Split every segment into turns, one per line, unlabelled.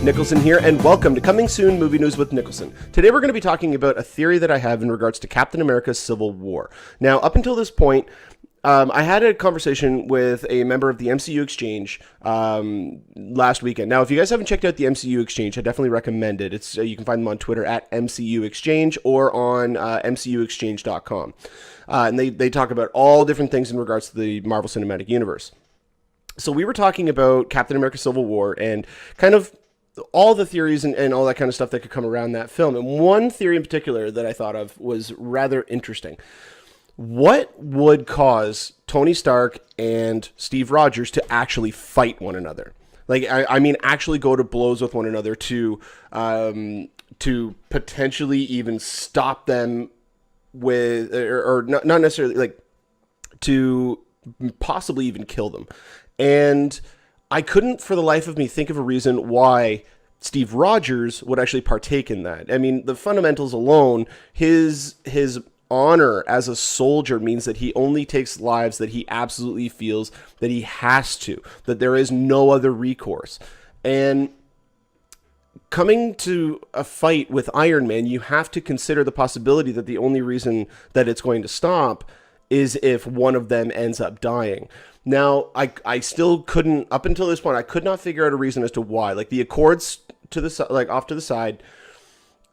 Niklsun here, and welcome to Coming Soon Movie News with Niklsun. Today we're going to be talking about a theory that I have in regards to Captain America's Civil War. Now, up until this point, I had a conversation with a member of the MCU Exchange last weekend. Now, if you guys haven't checked out the MCU Exchange, I definitely recommend it. It's you can find them on Twitter at MCU Exchange or on MCUExchange.com. And they talk about all different things in regards to the Marvel Cinematic Universe. So we were talking about Captain America Civil War and kind of all the theories and all that kind of stuff that could come around that film. And one theory in particular that I thought of was rather interesting. What would cause Tony Stark and Steve Rogers to actually fight one another? Like, I mean, actually go to blows with one another to potentially even stop them with, or not necessarily, like, to possibly even kill them. And I couldn't for the life of me think of a reason why Steve Rogers would actually partake in that. I mean, the fundamentals alone, his honor as a soldier means that he only takes lives that he absolutely feels that he has to, that there is no other recourse. And coming to a fight with Iron Man, you have to consider the possibility that the only reason that it's going to stop is if one of them ends up dying. Now, I still couldn't, up until this point, I could not figure out a reason as to why. Like, the Accords to the like off to the side,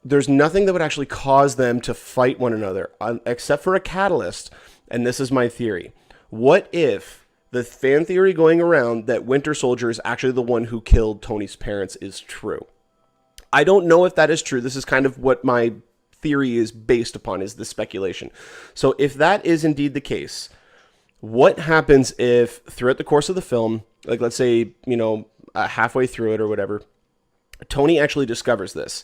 there's nothing that would actually cause them to fight one another, except for a catalyst. And this is my theory. What if the fan theory going around that Winter Soldier is actually the one who killed Tony's parents is true? I don't know if that is true. This is kind of what my theory is based upon, is the speculation. So if that is indeed the case, what happens if throughout the course of the film, like let's say, halfway through it or whatever, Tony actually discovers this,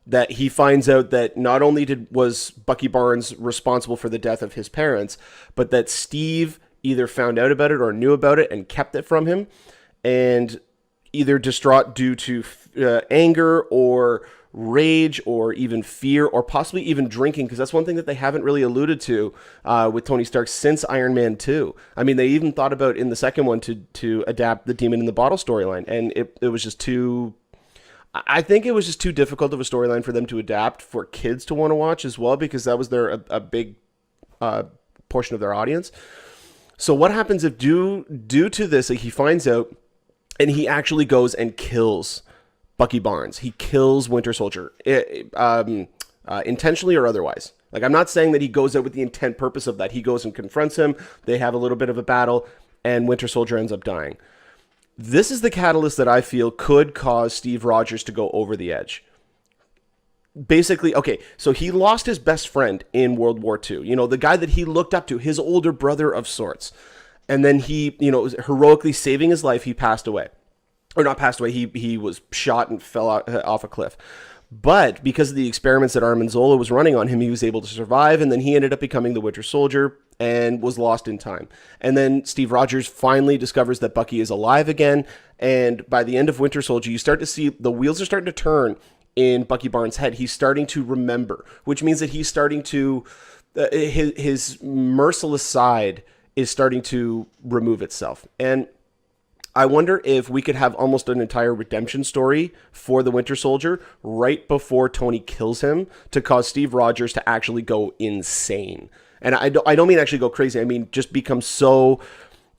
that he finds out that not only was Bucky Barnes responsible for the death of his parents, but that Steve either found out about it or knew about it and kept it from him, and either distraught due to anger or rage or even fear or possibly even drinking, because that's one thing that they haven't really alluded to with Tony Stark since Iron Man 2. I mean, they even thought about in the second one to adapt the Demon in the Bottle storyline, and it was just too... I think it was just too difficult of a storyline for them to adapt for kids to want to watch as well, because that was a big portion of their audience. So what happens if due to this, like, he finds out and he actually goes and kills Bucky Barnes? He kills Winter Soldier, intentionally or otherwise. Like, I'm not saying that he goes out with the intent purpose of that. He goes and confronts him. They have a little bit of a battle, and Winter Soldier ends up dying. This is the catalyst that I feel could cause Steve Rogers to go over the edge. Basically, okay, so he lost his best friend in World War II. The guy that he looked up to, his older brother of sorts. And then he, heroically saving his life, he passed away. Or not passed away, he was shot and fell off a cliff. But because of the experiments that Arnim Zola was running on him, he was able to survive, and then he ended up becoming the Winter Soldier and was lost in time. And then Steve Rogers finally discovers that Bucky is alive again, and by the end of Winter Soldier, you start to see the wheels are starting to turn in Bucky Barnes' head. He's starting to remember, which means that he's starting to... his merciless side is starting to remove itself. And I wonder if we could have almost an entire redemption story for the Winter Soldier right before Tony kills him, to cause Steve Rogers to actually go insane. And I don't mean actually go crazy. I mean just become so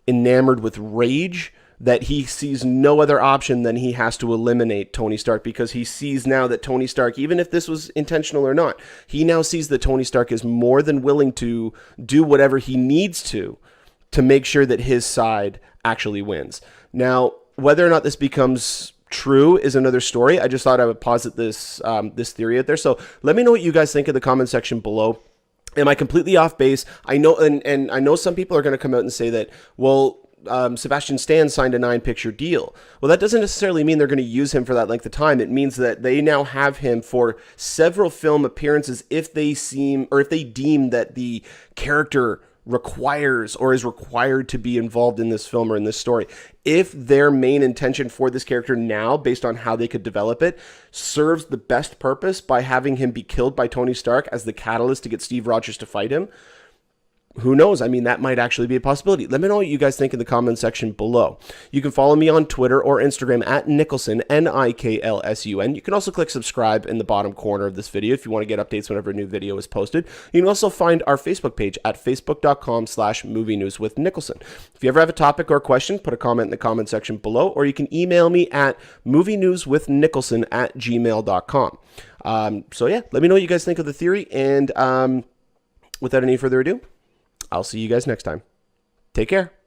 enamored with rage that he sees no other option than he has to eliminate Tony Stark, because he sees now that Tony Stark, even if this was intentional or not, he now sees that Tony Stark is more than willing to do whatever he needs to make sure that his side actually wins. Now, whether or not this becomes true is another story. I just thought I would posit this this theory out there. So let me know what you guys think in the comment section below. Am I completely off base? I know, and I know some people are going to come out and say that, well, Sebastian Stan signed a 9-picture deal. Well, that doesn't necessarily mean they're going to use him for that length of time. It means that they now have him for several film appearances if they deem that the character requires or is required to be involved in this film or in this story. If their main intention for this character now, based on how they could develop it, serves the best purpose by having him be killed by Tony Stark as the catalyst to get Steve Rogers to fight him, who knows? I mean, that might actually be a possibility. Let me know what you guys think in the comment section below. You can follow me on Twitter or Instagram at Niklsun, Niklsun. You can also click subscribe in the bottom corner of this video if you want to get updates whenever a new video is posted. You can also find our Facebook page at facebook.com/movie news with Niklsun. If you ever have a topic or question, put a comment in the comment section below, or you can email me at movienewswithniklsun@gmail.com. So yeah, let me know what you guys think of the theory, and without any further ado, I'll see you guys next time. Take care.